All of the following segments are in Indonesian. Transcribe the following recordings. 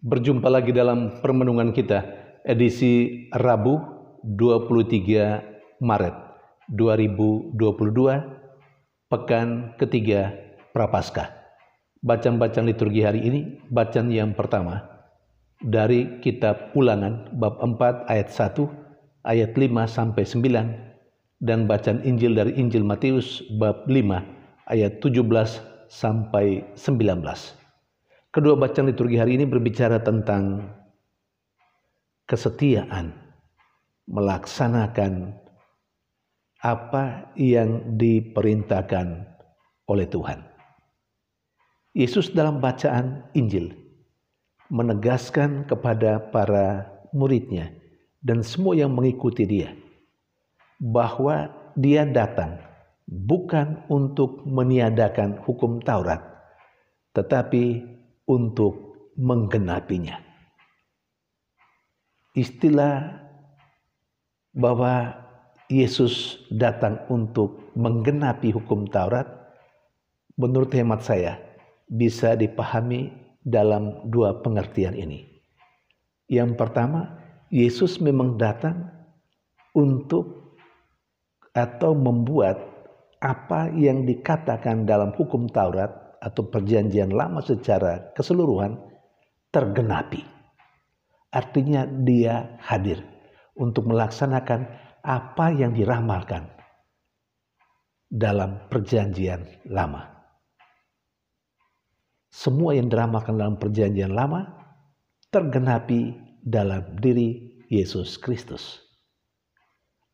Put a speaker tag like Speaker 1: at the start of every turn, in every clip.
Speaker 1: Berjumpa lagi dalam permenungan kita edisi Rabu 23 Maret 2022, pekan ketiga Prapaskah. Bacaan-bacaan liturgi hari ini, bacaan yang pertama dari kitab Ulangan bab 4 ayat 1, ayat 5 sampai 9, dan bacaan Injil dari Injil Matius bab 5 ayat 17 sampai 19. Kedua bacaan liturgi hari ini berbicara tentang kesetiaan melaksanakan apa yang diperintahkan oleh Tuhan. Yesus dalam bacaan Injil menegaskan kepada para muridnya dan semua yang mengikuti dia bahwa dia datang bukan untuk meniadakan hukum Taurat, tetapi untuk menggenapinya. Istilah bahwa Yesus datang untuk menggenapi hukum Taurat, menurut hemat saya, bisa dipahami dalam dua pengertian ini. Yang pertama, Yesus memang datang untuk atau membuat apa yang dikatakan dalam hukum Taurat atau perjanjian lama secara keseluruhan tergenapi. Artinya dia hadir untuk melaksanakan apa yang diramalkan dalam perjanjian lama. Semua yang diramalkan dalam perjanjian lama tergenapi dalam diri Yesus Kristus.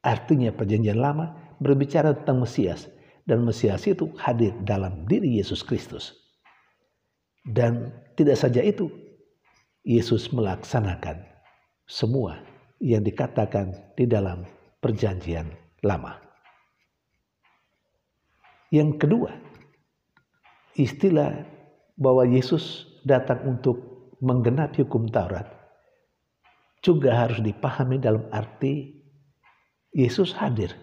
Speaker 1: Artinya perjanjian lama berbicara tentang Mesias, dan Mesias itu hadir dalam diri Yesus Kristus. Dan tidak saja itu, Yesus melaksanakan semua yang dikatakan di dalam perjanjian lama. Yang kedua, istilah bahwa Yesus datang untuk menggenapi hukum Taurat juga harus dipahami dalam arti Yesus hadir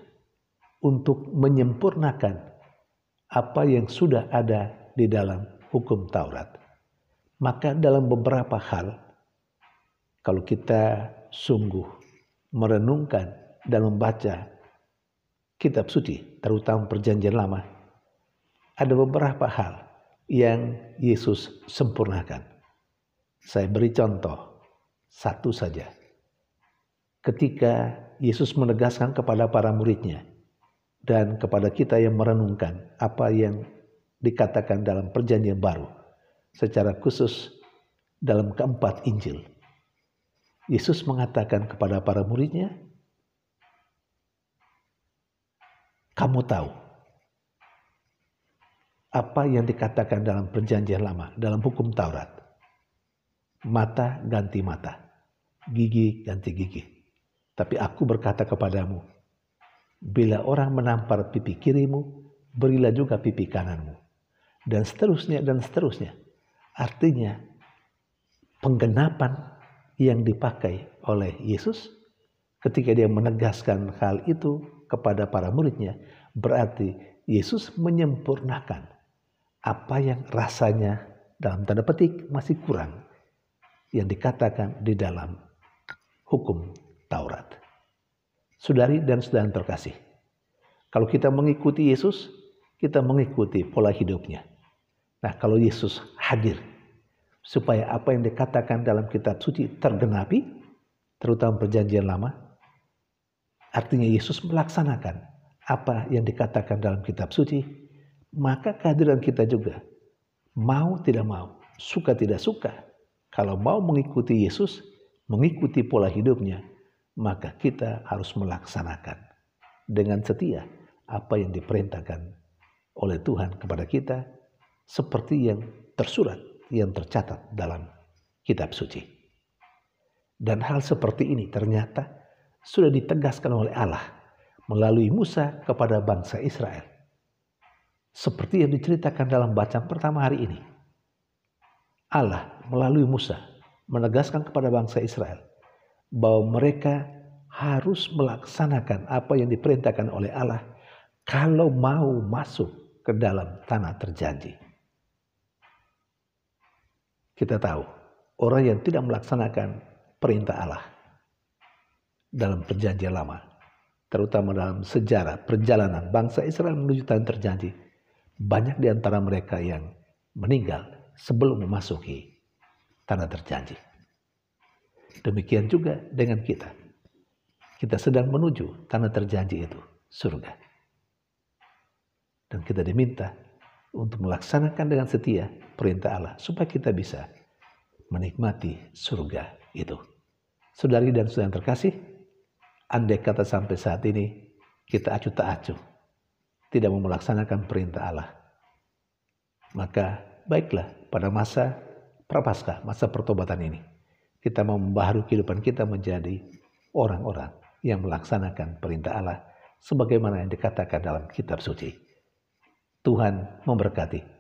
Speaker 1: untuk menyempurnakan apa yang sudah ada di dalam hukum Taurat. Maka dalam beberapa hal, kalau kita sungguh merenungkan dan membaca kitab suci, terutama perjanjian lama, ada beberapa hal yang Yesus sempurnakan. Saya beri contoh satu saja. Ketika Yesus menegaskan kepada para muridnya dan kepada kita yang merenungkan apa yang dikatakan dalam perjanjian baru, secara khusus dalam keempat Injil. Yesus mengatakan kepada para muridnya, kamu tahu apa yang dikatakan dalam perjanjian lama, dalam hukum Taurat. Mata ganti mata, gigi ganti gigi. Tapi aku berkata kepadamu, bila orang menampar pipi kirimu, berilah juga pipi kananmu. Dan seterusnya dan seterusnya. Artinya penggenapan yang dipakai oleh Yesus ketika dia menegaskan hal itu kepada para muridnya, berarti Yesus menyempurnakan apa yang rasanya dalam tanda petik masih kurang yang dikatakan di dalam hukum Taurat. Saudari dan saudara terkasih, kalau kita mengikuti Yesus, kita mengikuti pola hidupnya. Nah, kalau Yesus hadir supaya apa yang dikatakan dalam kitab suci tergenapi, terutama perjanjian lama, artinya Yesus melaksanakan apa yang dikatakan dalam kitab suci, maka kehadiran kita juga, mau tidak mau, suka tidak suka, kalau mau mengikuti Yesus, mengikuti pola hidupnya, maka kita harus melaksanakan dengan setia apa yang diperintahkan oleh Tuhan kepada kita, seperti yang tersurat, yang tercatat dalam kitab suci. Dan hal seperti ini ternyata sudah ditegaskan oleh Allah melalui Musa kepada bangsa Israel. Seperti yang diceritakan dalam bacaan pertama hari ini. Allah melalui Musa menegaskan kepada bangsa Israel bahwa mereka harus melaksanakan apa yang diperintahkan oleh Allah kalau mau masuk ke dalam tanah terjanji. Kita tahu orang yang tidak melaksanakan perintah Allah dalam perjanjian lama, terutama dalam sejarah perjalanan bangsa Israel menuju tanah terjanji, banyak di antara mereka yang meninggal sebelum memasuki tanah terjanji. Demikian juga dengan kita. Kita sedang menuju tanah terjanji itu, surga. Dan kita diminta untuk melaksanakan dengan setia perintah Allah supaya kita bisa menikmati surga itu. Saudari dan saudara yang terkasih, andai kata sampai saat ini kita acuh tak acuh, tidak mau melaksanakan perintah Allah, maka baiklah pada masa prapaskah, masa pertobatan ini, kita mau membaharui kehidupan kita menjadi orang-orang yang melaksanakan perintah Allah sebagaimana yang dikatakan dalam kitab suci. Tuhan memberkati.